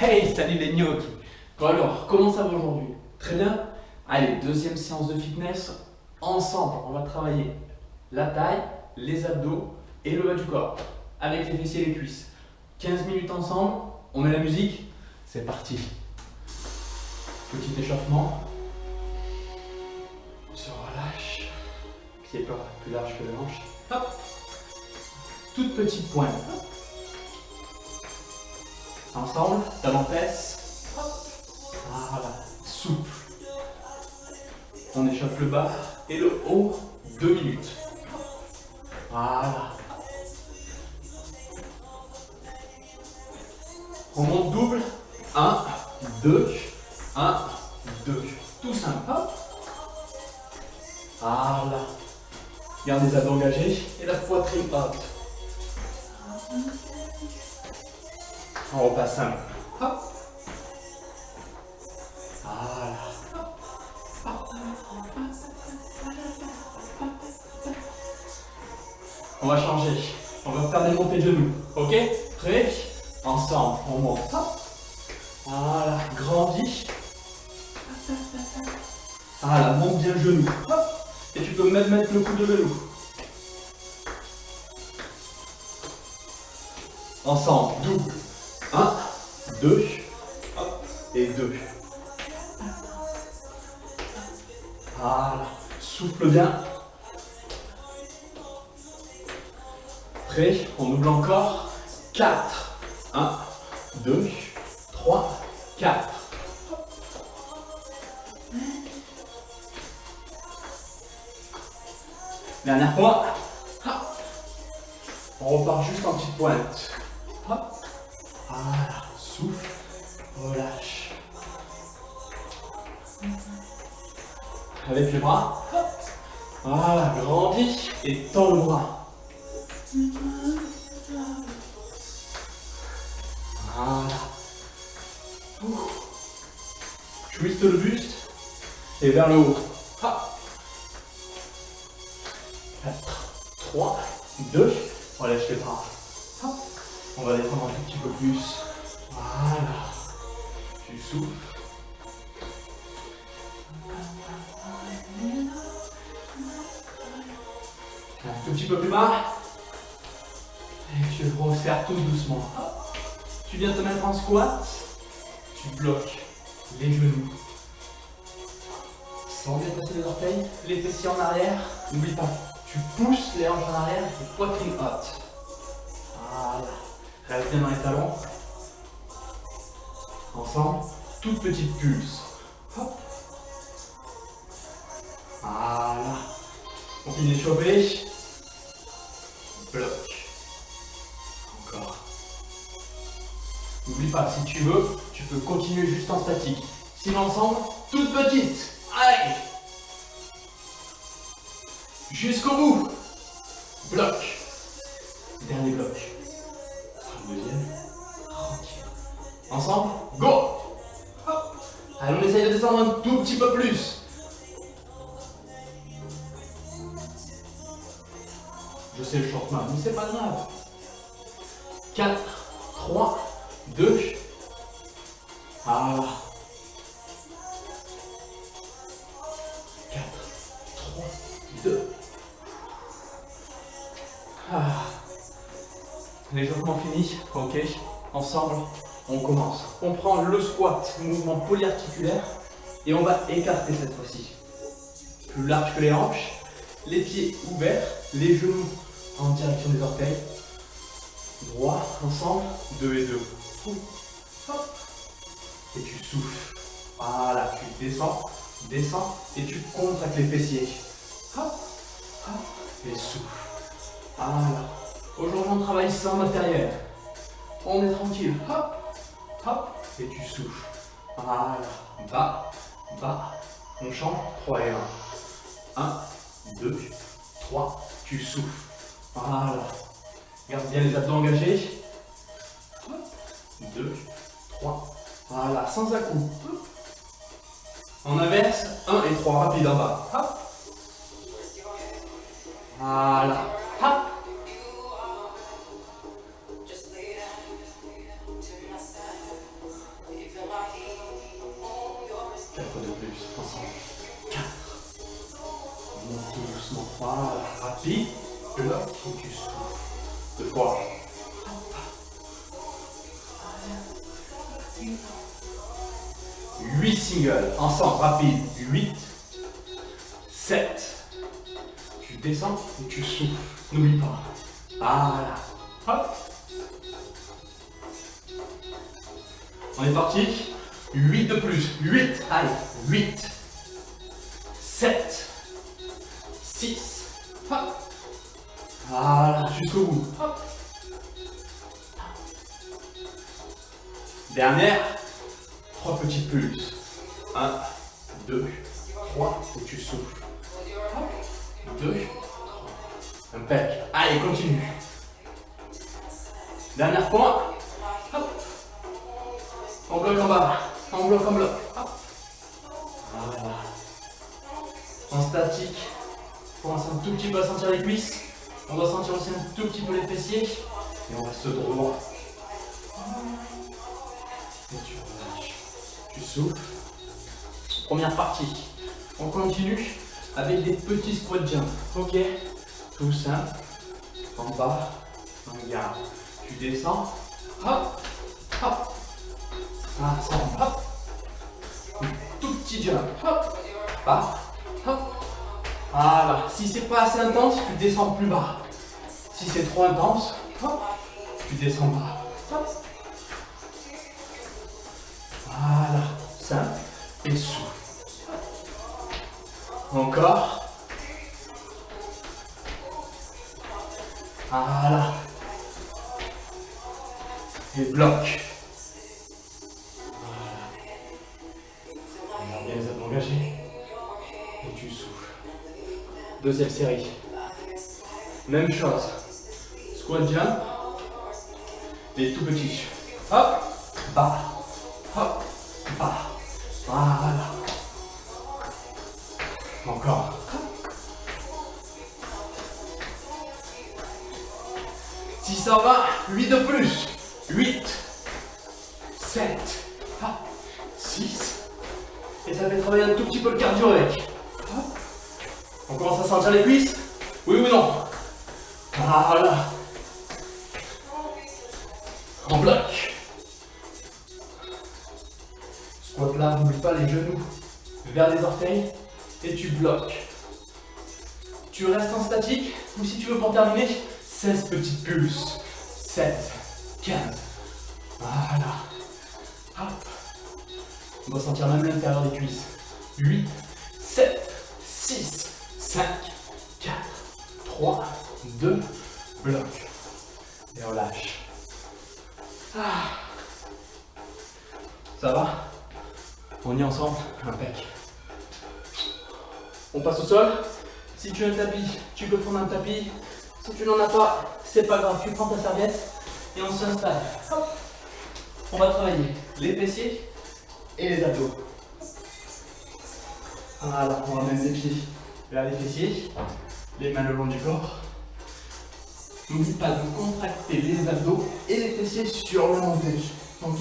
Hey, salut les gnocchis. Bon alors, comment ça va aujourd'hui? Très bien? Allez, deuxième séance de fitness. Ensemble, on va travailler la taille, les abdos et le bas du corps. Avec les fessiers et les cuisses. 15 minutes ensemble, on met la musique. C'est parti. Petit échauffement. On se relâche. Pied plus large que le hanche. Hop. Toute petite pointe. Hop. Ensemble, d'avant-fesse. Voilà, souple. On échauffe le bas et le haut, 2 minutes. Voilà. On monte double. 1, 2, 1, 2. Tout simple. Hop. Voilà. Garde les abdos engagés et la poitrine haute. On repasse simple. Hop. Voilà. On va changer. On va faire des montées de genoux. Ok? Prêt? Ensemble, on monte. Hop. Voilà. Grandis. Voilà. Monte bien le genou. Hop. Et tu peux même mettre le coude de genou. Ensemble. Double. 1, 2, hop, et 2. Voilà. Souffle bien. Prêt? On ouvre encore. 4. 1, 2, 3, 4. Dernière fois. On repart juste en petite pointe. Hop. Voilà. Souffle. Relâche. Avec les bras. Hop. Voilà. Grandis et tends le bras. Voilà. Twiste le buste et vers le haut. Hop. 4, 3, 2, relâche les bras. Hop. On va détendre un tout petit peu plus. Voilà. Tu souffles. Un tout petit peu plus bas. Et tu resserres tout doucement. Hop. Tu viens te mettre en squat. Tu bloques les genoux. Sans dépasser les orteils, les fessiers en arrière. N'oublie pas, tu pousses les hanches en arrière et poitrine haute. Voilà. Reste bien dans les talons. Ensemble, toute petite pulse. Hop. Voilà. On finit d'échauffer. Bloc. Encore. N'oublie pas, si tu veux, tu peux continuer juste en statique. Sinon ensemble, toute petite. Allez. Jusqu'au bout. Bloc. Dernier bloc. Deuxième. Tranquille. Ensemble, go. Hop. Allez, on essaye de descendre un tout petit peu plus. Je sais le short man, mais c'est pas grave. 4, 3, 2. Voilà. 4, 3, 2. L'échauffement fini. Ok. Ensemble, on commence. On prend le squat, mouvement polyarticulaire, et on va écarter cette fois-ci. Plus large que les hanches, les pieds ouverts, les genoux en direction des orteils. Droit, ensemble, 2 et 2. Hop. Et tu souffles. Voilà, tu descends, et tu comptes avec les fessiers. Hop, hop, et souffle. Voilà. Aujourd'hui, on travaille sans matériel. On est tranquille. Hop, hop, et tu souffles. Voilà. Bas, bas. On change. 3 et 1. 1, 2, 3. Tu souffles. Voilà. Garde bien les abdos engagés. 2, 3. Voilà, sans à-coup. En inverse, 1 et 3, rapide en bas. Hop. Voilà. Hop. Ensemble. 4. Monte tout doucement. Voilà. Rapide. Bloc. Et tu souffles. 2 fois. 8 singles. Ensemble. Rapide. 8. 7. Tu descends et tu souffles. N'oublie pas. Voilà. Hop. On est parti. 8 de plus. 8. Allez. 8. 7. 6. Hop. Voilà. Jusqu'au bout. Hop. Dernière. 3 petites pulses. 1, 2, 3. Et tu souffles. 2, 3. Impec. Allez, continue. Dernière fois. Hop. On bloque en bas. On bloque en bloc. Hop. Voilà. En statique. On commence un tout petit peu à sentir les cuisses. On doit sentir aussi un tout petit peu les fessiers. Et on reste droit. Et tu relâches. Tu souffles. Première partie. On continue avec des petits squat jump. Ok. Tout simple. En bas. Regarde. Tu descends. Hop. Hop. Ensemble. Hop. Tout petit jump. Hop. Bas. Hop. Voilà. Si c'est pas assez intense, tu descends plus bas. Si c'est trop intense, hop, tu descends bas. Hop. Voilà. Simple. Et souffle. Encore. Voilà. Et bloc. Voilà. Regarde bien les abdos engagés. Et tu souffles. Deuxième série. Même chose. Squat jump. Les tout petits. Hop. Bas. Hop. Bas. Voilà. Encore. Si ça va, 8 de plus. 8. 7. 6. Et ça fait travailler un tout petit peu le cardio avec. Hop. On commence à sentir les cuisses? Oui ou non? Voilà. En bloc. Squat là, n'oublie pas les genoux vers les orteils et tu bloques. Tu restes en statique ou si tu veux pour terminer, 16 petites pulses. 7, 15. Voilà. Hop. On doit sentir même l'intérieur des cuisses. 8, 7, 6, 5, 4, 3, 2, bloc. Et on lâche. Ça va? On y est ensemble? Impec. On passe au sol. Si tu as un tapis, tu peux prendre un tapis. Si tu n'en as pas, c'est pas grave. Tu prends ta serviette et on s'installe. On va travailler les fessiers et les abdos. Voilà, on ramène les pieds vers les fessiers, les mains le long du corps. N'oublie pas de contracter les abdos et les fessiers sur la montée. Ok?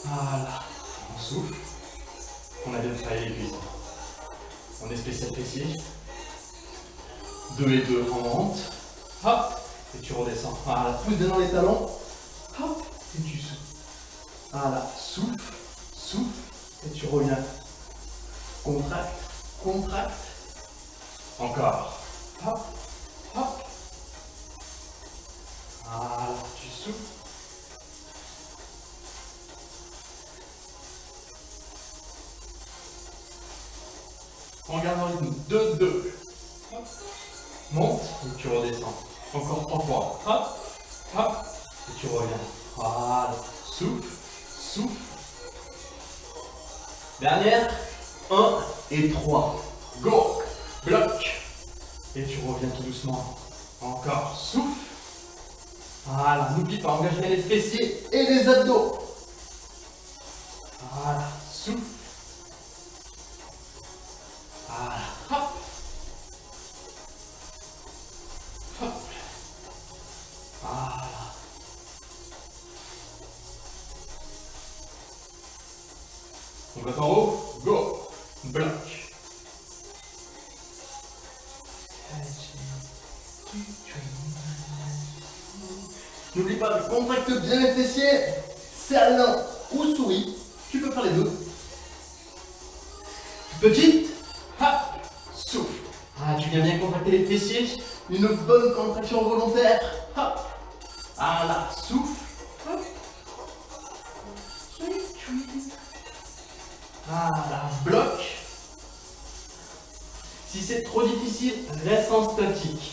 Voilà. On souffle. On a bien travaillé les cuisses. On est spécial fessier. 2 et 2, on monte. Hop. Et tu redescends. Voilà. Pousse bien dans les talons. Hop. Et tu souffles. Voilà. Souffle. Souffle. Et tu reviens. Contracte. Contracte. Encore. Hop. Hop. Voilà. Tu souffles. On garde un rythme 2, 2. Monte et tu redescends. Encore 3 fois. Hop, hop, et tu reviens. Voilà. Souffle, souffle. Dernière. 1 et 3. Go. Bloc. Et tu reviens tout doucement. Encore. Souffle. Voilà. N'oublie pas, engage bien les fessiers et les abdos. Voilà. Souffle. Voilà. Hop. Hop. Voilà. On va en haut. Go. bloc. N'oublie pas, contracte bien les fessiers, serre l'un ou souris, tu peux faire les deux. Petite, hop, souffle. Ah, tu viens bien contracter les fessiers, une bonne contraction volontaire, hop. Ah là, souffle, hop. Ah là, bloc. Si c'est trop difficile, reste en statique.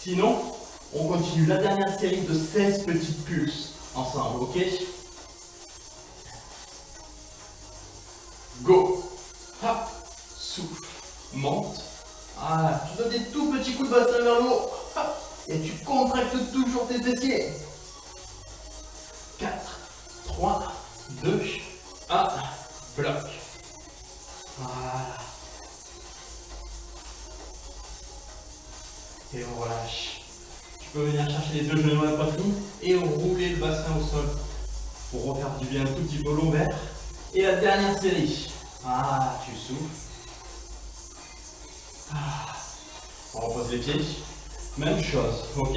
Sinon, on continue la dernière série de 16 petites pulses ensemble, ok? Go! Hop! Souffle, monte. Ah, tu donnes des tout petits coups de bassin vers le haut. Hop! Et tu contractes toujours tes fessiers. 4, 3, 2, 1, bloc. Voilà. Et on relâche. Tu peux venir chercher les deux genoux dans la poitrine et rouler le bassin au sol pour refaire du bien un tout petit peu au lombaire. Et la dernière série. Ah, tu souffles. Ah. On repose les pieds. Même chose, ok?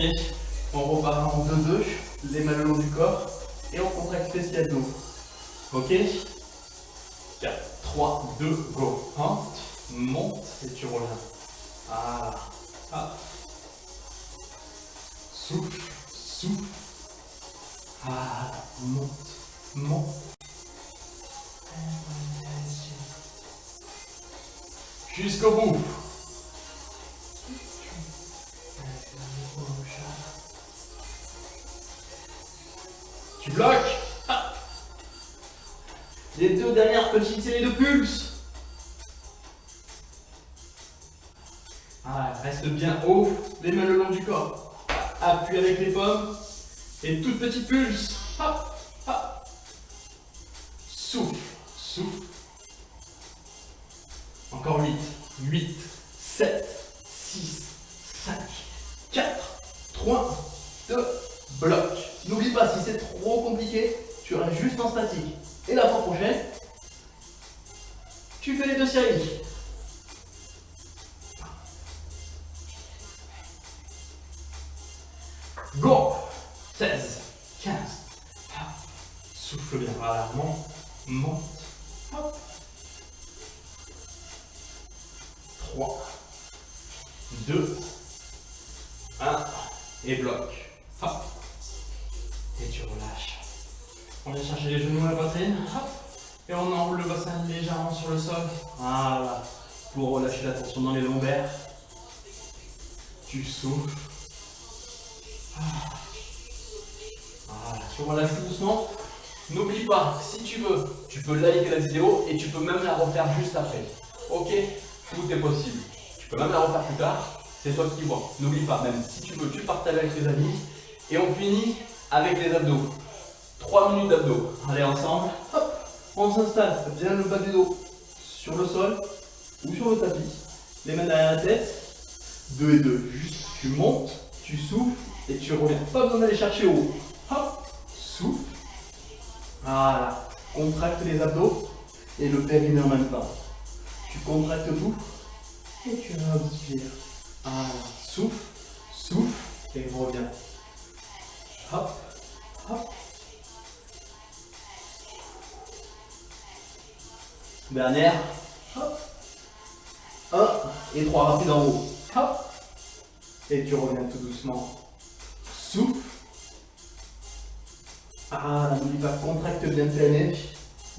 On repart en 2-2, les mains le long du corps et on contracte les pieds abdos. Ok? 4, 3, 2, go. Monte et tu reviens. Ah. Ah. Souffle, souffle. Ah, monte, monte. Jusqu'au bout. Tu bloques. Ah. Les deux dernières petites séries de pulses. Ah, reste bien haut, les mains le long du corps. Appuie avec les pommes. Et toute petite pulse. Hop, hop. Souffle, souffle. Encore 8, 8, 7, 6, 5, 4, 3, 2, bloc. N'oublie pas, si c'est trop compliqué, tu restes juste en statique. Et la fois prochaine, tu fais les deux séries. Go! 16, 15, hop. Souffle bien, voilà, monte, monte, hop. 3, 2, 1, et bloc, hop. Et tu relâches. On vient chercher les genoux à la poitrine, hop. Et on enroule le bassin légèrement sur le sol, voilà. Pour relâcher la tension dans les lombaires. Tu souffles. Voilà, tu relâches tout doucement. N'oublie pas, si tu veux, tu peux liker la vidéo et tu peux même la refaire juste après. Ok? Tout est possible. Tu peux même la refaire plus tard, c'est toi qui vois. N'oublie pas, même si tu veux, tu partages avec tes amis. Et on finit avec les abdos. 3 minutes d'abdos. Allez, ensemble. Hop, on s'installe. Bien le bas du dos sur le sol ou sur le tapis. Les mains derrière la tête. 2 et 2. Juste, tu montes, tu souffles et tu reviens. Pas besoin d'aller chercher au haut. Hop, souffle. Voilà. Contracte les abdos et le périnée en même temps. Tu contractes tout et tu inspires. Voilà. Souffle, souffle et reviens. Hop, hop. Dernière. Hop. 1 et 3 rapides en haut. Hop. Et tu reviens tout doucement. Souffle. Ah, n'oublie pas, contracte bien le périnée.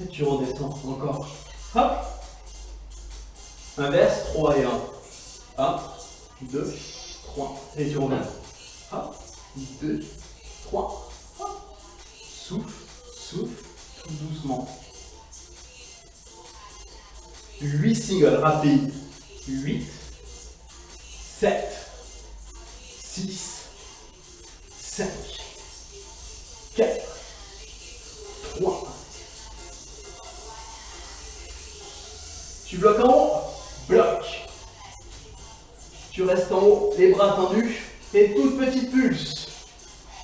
Et tu redescends encore. Hop. Inverse, 3 et 1. 1, 2, 3. Et tu reviens. Hop. 2, 3. Hop. Souffle, souffle, tout doucement. 8 singles rapides. 8, 7, 6, 5, 4, 3. Tu bloques en haut, bloc. Tu restes en haut, les bras tendus et toute petite pulse.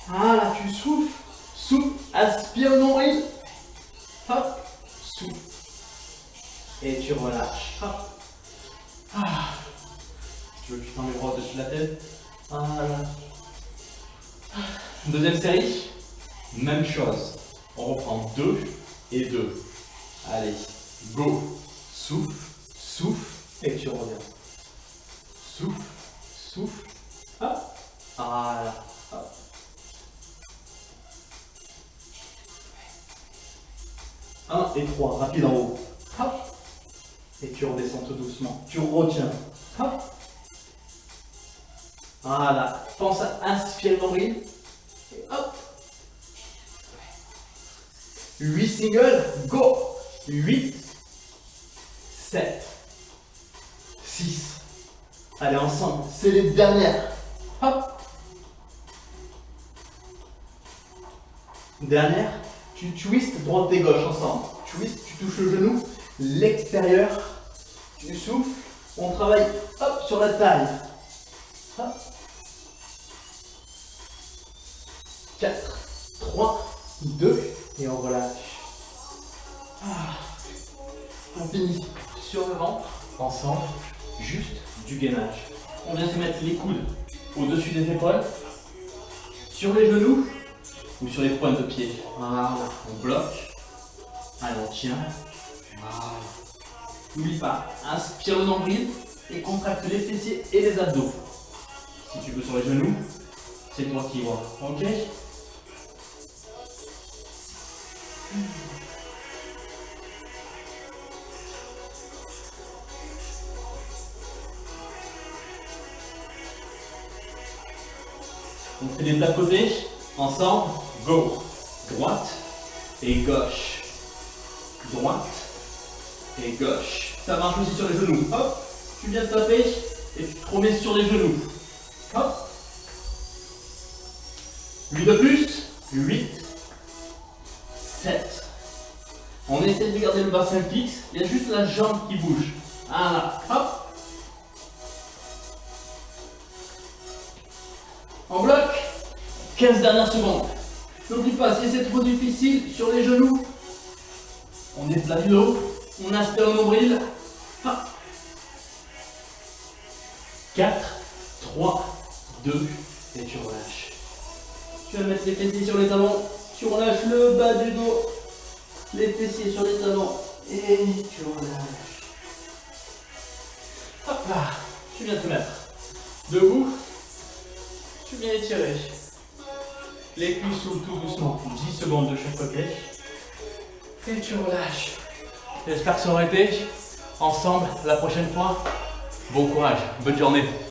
Voilà, tu souffles, souffle, aspire le nombril. Hop, souffle. et tu relâches. Hop. Ah. Si tu veux, tu tends les bras au-dessus de la tête. Voilà. Deuxième série, même chose. On reprend 2 et 2. Allez, go. Souffle, souffle et tu reviens. Souffle, souffle. Hop. Voilà. Hop. Un et 3, rapide en haut. Hop. Et tu redescends tout doucement. Tu retiens. Hop. Voilà. Pense à inspirer le nombril. Et hop. 8 singles. Go. 8. 7. 6. Allez, ensemble. C'est les dernières. Hop. Dernière. Tu twists droite et gauche ensemble. Twist, tu touches le genou. L'extérieur. Tu souffles. On travaille, hop, sur la taille. Hop. 4, 3, 2, et on relâche. On finit sur le ventre, ensemble, juste du gainage. On vient se mettre les coudes au-dessus des épaules, sur les genoux ou sur les pointes de pied. Voilà, on bloque. Allez, on tient. Voilà. N'oublie pas, inspire le nombril et contracte les fessiers et les abdos. Si tu veux sur les genoux, c'est toi qui vois. Ok? On fait les deux côtés, ensemble, go. Droite et gauche. Droite et gauche. Ça marche aussi sur les genoux. Hop, tu viens taper et tu te remets sur les genoux. Hop. 8 de plus. 8. 7. On essaie de garder le bassin fixe. Il y a juste la jambe qui bouge. Voilà. Hop. On bloque. 15 dernières secondes. N'oublie pas, si c'est trop difficile, sur les genoux, on est plat du dos. On inspire le nombril. 4, 3, 2, et tu relâches. Tu vas mettre les fessiers sur les talons. Tu relâches le bas du dos. Les fessiers sur les talons. Et tu relâches. Hop là. Tu viens te mettre debout. Tu viens étirer. Les cuisses s'ouvrent tout doucement. 10 secondes de chaque côté. Et tu relâches. J'espère que ça aura été ensemble la prochaine fois. Bon courage, bonne journée.